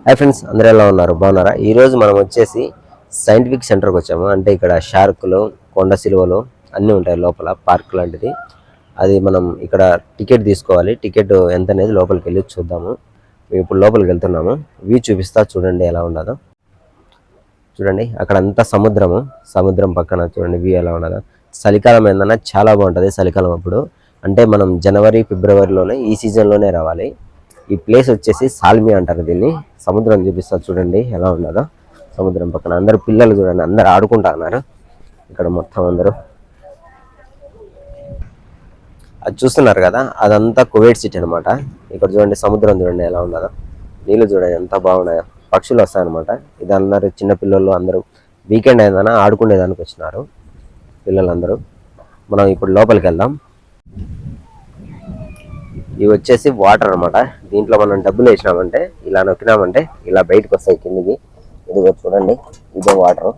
Hi friends, అందరూ ఎలా ఉన్నారు? బాగున్నారా? ఈరోజు మనం వచ్చేసి సైంటిఫిక్ సెంటర్కి వచ్చాము. అంటే ఇక్కడ షార్కులు, కొండ సిలువలు అన్నీ ఉంటాయి లోపల, పార్క్ లాంటిది. అది మనం ఇక్కడ టికెట్ తీసుకోవాలి. టికెట్ ఎంత అనేది లోపలికి వెళ్ళి చూద్దాము. మేము ఇప్పుడు లోపలికి వెళ్తున్నాము. వ్యూ చూపిస్తా, చూడండి ఎలా ఉండదో. చూడండి అక్కడ అంతా సముద్రము, సముద్రం పక్కన చూడండి వ్యూ ఎలా ఉండదో. చలికాలం ఏందన్నా చాలా బాగుంటుంది. చలికాలం అప్పుడు అంటే మనం జనవరి ఫిబ్రవరిలోనే ఈ సీజన్లోనే రావాలి. ఈ ప్లేస్ వచ్చేసి సాల్మి అంటారు దీన్ని. సముద్రం చూపిస్తారు చూడండి ఎలా ఉన్నదో. సముద్రం పక్కన అందరు పిల్లలు చూడండి, అందరు ఆడుకుంటా ఉన్నారు ఇక్కడ మొత్తం అందరూ. అది చూస్తున్నారు కదా, అదంతా కువైట్ సిటీ అనమాట. ఇక్కడ చూడండి సముద్రం చూడండి ఎలా ఉన్నదో. నీళ్ళు చూడండి ఎంత బాగున్నాయో. పక్షులు వస్తాయన్నమాట. ఇది అందరు చిన్న పిల్లలు అందరూ వీకెండ్ అయిందన ఆడుకునేదానికి వచ్చినారు పిల్లలందరూ. మనం ఇప్పుడు లోపలికి వెళ్దాం. ఇవి వచ్చేసి వాటర్ అనమాట. దీంట్లో మనం డబ్బులు వేసినామంటే, ఇలా నొక్కినామంటే ఇలా బయటకు వస్తాయి కిందికి. ఇదిగో చూడండి, ఇదే వాటర్.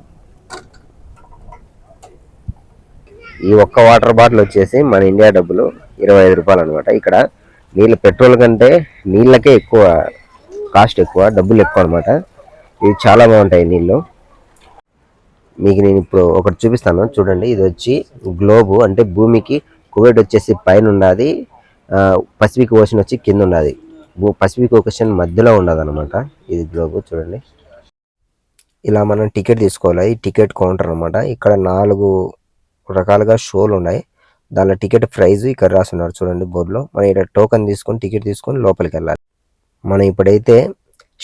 ఈ ఒక్క వాటర్ బాటిల్ వచ్చేసి మన ఇండియా డబ్బులు 25 రూపాయలు అనమాట. ఇక్కడ నీళ్ళు పెట్రోల్ కంటే నీళ్ళకే ఎక్కువ కాస్ట్, ఎక్కువ డబ్బులు ఎక్కువ అనమాట. ఇవి చాలా బాగుంటాయి నీళ్ళు. మీకు నేను ఇప్పుడు ఒకటి చూపిస్తాను చూడండి. ఇది వచ్చి గ్లోబు, అంటే భూమికి కువైట్ వచ్చేసి పైన ఉన్నది, పసిఫిక్ ఓషన్ వచ్చి కింద ఉన్నది. పసిఫిక్ ఓషన్ మధ్యలో ఉన్నది అనమాట ఇది గ్లోబు. చూడండి ఇలా మనం టికెట్ తీసుకోవాలి. ఈ టికెట్ కౌంటర్ అనమాట. ఇక్కడ 4 రకాలుగా షోలు ఉన్నాయి. దానిలో టికెట్ ప్రైజ్ ఇక్కడ రాస్తున్నారు చూడండి బోర్డులో. మనం ఇక్కడ టోకెన్ తీసుకొని టికెట్ తీసుకొని లోపలికి వెళ్ళాలి. మనం ఇప్పుడైతే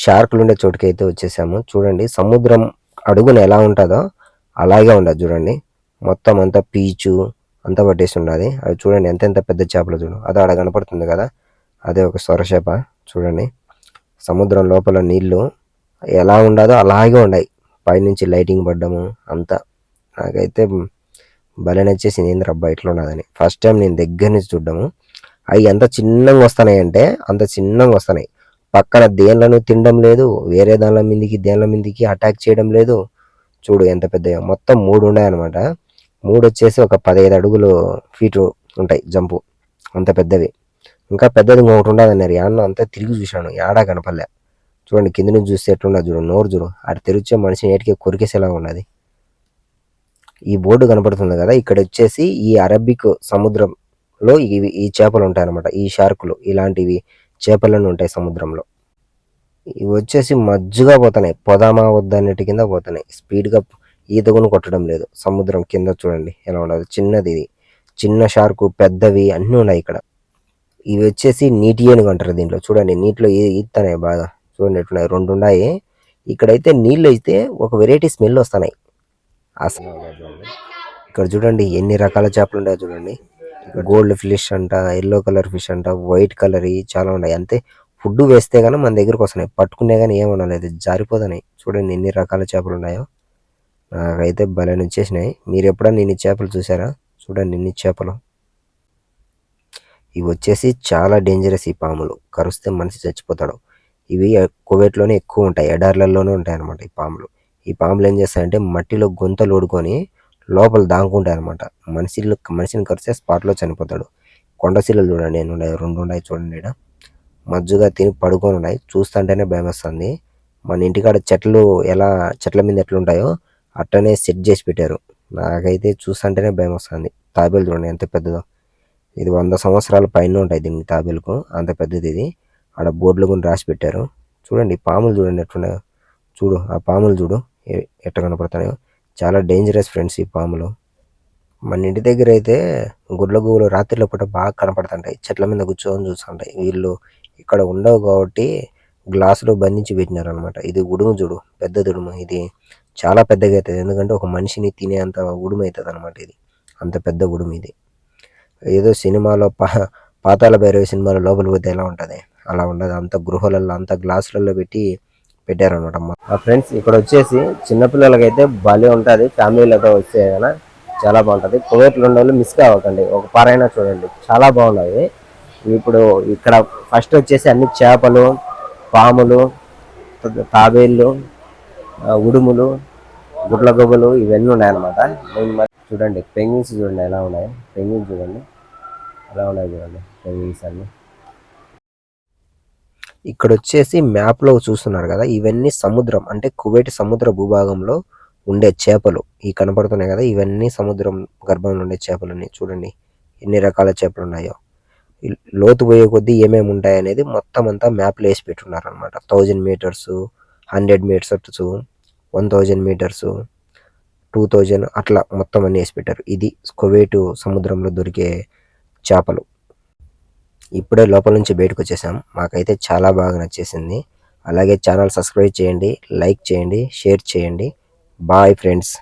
షార్కులు ఉండే చోటుకి అయితే వచ్చేసాము. చూడండి సముద్రం అడుగున ఎలా ఉంటుందో అలాగే ఉండదు చూడండి. మొత్తం అంతా పీచు అంతా పట్టేసి ఉన్నది. అది చూడండి ఎంత పెద్ద చేపలు చూడు. అది ఆడ కనపడుతుంది కదా, అదే ఒక సొరచేప. చూడండి సముద్రం లోపల నీళ్లు ఎలా ఉండదో అలాగే ఉన్నాయి. పైనుంచి లైటింగ్ పడ్డము అంతా. నాకైతే భలే నచ్చేసింది. ఏంది రబ్బా ఇట్లా ఉన్నదని ఫస్ట్ టైం నేను దగ్గర నుంచి చూడ్డము. అవి ఎంత చిన్నగా వస్తున్నాయి అంటే అంత చిన్నగా వస్తున్నాయి. పక్కన దేనిలను తినడం లేదు, వేరే దానిల మీదకి అటాక్ చేయడం లేదు. చూడు ఎంత పెద్దగా. మొత్తం 3 ఉన్నాయన్నమాట. 3 వచ్చేసి ఒక 15 అడుగులు ఫీటు ఉంటాయి జంపు, అంత పెద్దవి. ఇంకా పెద్దది ఇంకొకటి ఉండదన్నారు. యాన్న అంతా తిరిగి చూశాను, యాడా కనపల్లే. చూడండి కింద నుంచి చూస్తే ఎట్లున్నది చూడు. నోరు చూడు, అటు తెరిచే మనిషి నేటికి కొరికేసేలా ఉన్నది. ఈ బోర్డు కనపడుతుంది కదా, ఇక్కడ వచ్చేసి ఈ అరబిక్ సముద్రంలో ఈ చేపలు ఉంటాయి అనమాట. ఈ షార్కులు ఇలాంటివి చేపలను ఉంటాయి సముద్రంలో. ఇవి వచ్చేసి మజ్జుగా పోతున్నాయి, పొదామా వద్దన్నట్టు కింద పోతున్నాయి. స్పీడ్గా ఈతగును కొట్టడం లేదు. సముద్రం కింద చూడండి ఎలా ఉండదు. చిన్నది ఇది, చిన్న షార్కు, పెద్దవి అన్నీ ఉన్నాయి ఇక్కడ. ఇవి వచ్చేసి నీటి ఏనుగు అంటారు దీంట్లో. చూడండి నీటిలో ఈతన్నాయి బాగా. చూడండి ఎట్టున్నాయి, 2 ఉన్నాయి. ఇక్కడైతే నీళ్ళు అయితే ఒక వెరైటీ స్మెల్ వస్తున్నాయి అసలు. ఇక్కడ చూడండి ఎన్ని రకాల చేపలు ఉన్నాయో చూడండి. గోల్డ్ ఫిష్ అంట, ఎల్లో కలర్ ఫిష్ అంట, వైట్ కలర్ చాలా ఉన్నాయి. అంతే ఫుడ్ వేస్తే కానీ మన దగ్గరకు వస్తున్నాయి. పట్టుకునే కానీ ఏమనలేదు, జారిపోతున్నాయి. చూడండి ఎన్ని రకాల చేపలు ఉన్నాయో. నాకైతే భలే నచ్చేసినాయి. మీరు ఎప్పుడన్నా ఇన్ని చేపలు చూసారా? చూడండి ఇన్ని చేపలు. ఇవి వచ్చేసి చాలా డేంజరస్. ఈ పాములు కరుస్తే మనిషి చచ్చిపోతాడు. ఇవి కువైట్లోనే ఎక్కువ ఉంటాయి, ఎడార్లలోనే ఉంటాయి అనమాట ఈ పాములు. ఈ పాములు ఏం చేస్తాయంటే మట్టిలో గొంతలు ఓడుకొని లోపల దాంకుంటాయి అనమాట. మనిషిని కరిస్తే స్పాట్లో చనిపోతాడు. కొండశిలలు చూడండి ఎన్ని ఉన్నాయి, 2 ఉన్నాయి చూడండి. ఇక్కడ మజ్జుగా తిని పడుకొని ఉన్నాయి. చూస్తుంటేనే భయం వస్తుంది. మన ఇంటికాడ చెట్ల మీద ఎట్లుంటాయో అట్టనే సెట్ చేసి పెట్టారు. నాకైతే చూస్తుంటేనే భయం వస్తుంది. తాబేలు చూడండి ఎంత పెద్దదో. ఇది 100 సంవత్సరాల పైన ఉంటాయి దీనికి తాబేలుకు, అంత పెద్దది ఇది. ఆడ బోర్డులు కూడా రాసి పెట్టారు. చూడండి పాములు చూడండి ఎట్లున్నాయో. చూడు ఆ పాములు చూడు ఎట్లా కనపడుతున్నాయో. చాలా డేంజరస్ ఫ్రెండ్స్ ఈ పాములు. మన ఇంటి దగ్గర అయితే గుడ్ల గూబలు రాత్రిలో పూట బాగా కనపడుతుంటాయి. చెట్ల మీద కూర్చొని చూస్తుంటాయి. వీళ్ళు ఇక్కడ ఉండవు కాబట్టి గ్లాసులో బంధించి పెట్టినారు అనమాట. ఇది ఉడుము చూడు, పెద్ద ఉడుము. ఇది చాలా పెద్దగా అవుతుంది, ఎందుకంటే ఒక మనిషిని తినేంత ఉడుము అవుతుంది అనమాట. ఇది అంత పెద్ద ఉడుము ఇది. ఏదో సినిమాలో పాతాళ భైరవి సినిమాలో లోపల పోతే ఎలా ఉంటుంది అలా ఉండదు. అంత గృహాలలో అంత గ్లాసులలో పెట్టారనమాట. మా ఫ్రెండ్స్ ఇక్కడ వచ్చేసి చిన్నపిల్లలకైతే భలే ఉంటుంది. ఫ్యామిలీలతో వస్తే కదా చాలా బాగుంటుంది. కువైట్లో ఉన్న వాళ్ళు మిస్ కావకండి, ఒక పారైనా చూడండి, చాలా బాగున్నాయి. ఇప్పుడు ఇక్కడ ఫస్ట్ వచ్చేసి అన్ని చేపలు, పాములు, తాబేళ్ళు, ఉడుములు, గుడ్ల గొబ్బలు ఇవన్నీ ఉన్నాయన్నమాట. చూడండి పెంగ్విన్స్ చూడండి ఎలా ఉన్నాయి. పెంగ్విన్స్ చూడండి ఎలా ఉన్నాయి చూడండి. పెంగ్విన్స్ అన్ని ఇక్కడ వచ్చేసి మ్యాప్లో చూస్తున్నారు కదా, ఇవన్నీ సముద్రం అంటే కువైట్ సముద్ర భూభాగంలో ఉండే చేపలు. ఈ కనపడుతున్నాయి కదా, ఇవన్నీ సముద్రం గర్భంలో ఉండే చేపలని. చూడండి ఎన్ని రకాల చేపలు ఉన్నాయో. లోతు పోయే కొద్దీ ఏమేమి ఉంటాయి అనేది మొత్తం అంతా మ్యాప్లో వేసి పెట్టున్నారు అనమాట. 1000 మీటర్స్, 100 మీటర్స్, 1000 మీటర్స్, 2000 అట్లా మొత్తం అన్ని వేసి పెట్టారు. ఇది కువైట్ సముద్రంలో దొరికే చేపలు. ఇప్పుడే లోపల నుంచి బయటకు వచ్చేసాం. మాకైతే చాలా బాగా నచ్చేసింది. అలాగే ఛానల్ సబ్స్క్రైబ్ చేయండి, లైక్ చేయండి, షేర్ చేయండి. Bye friends.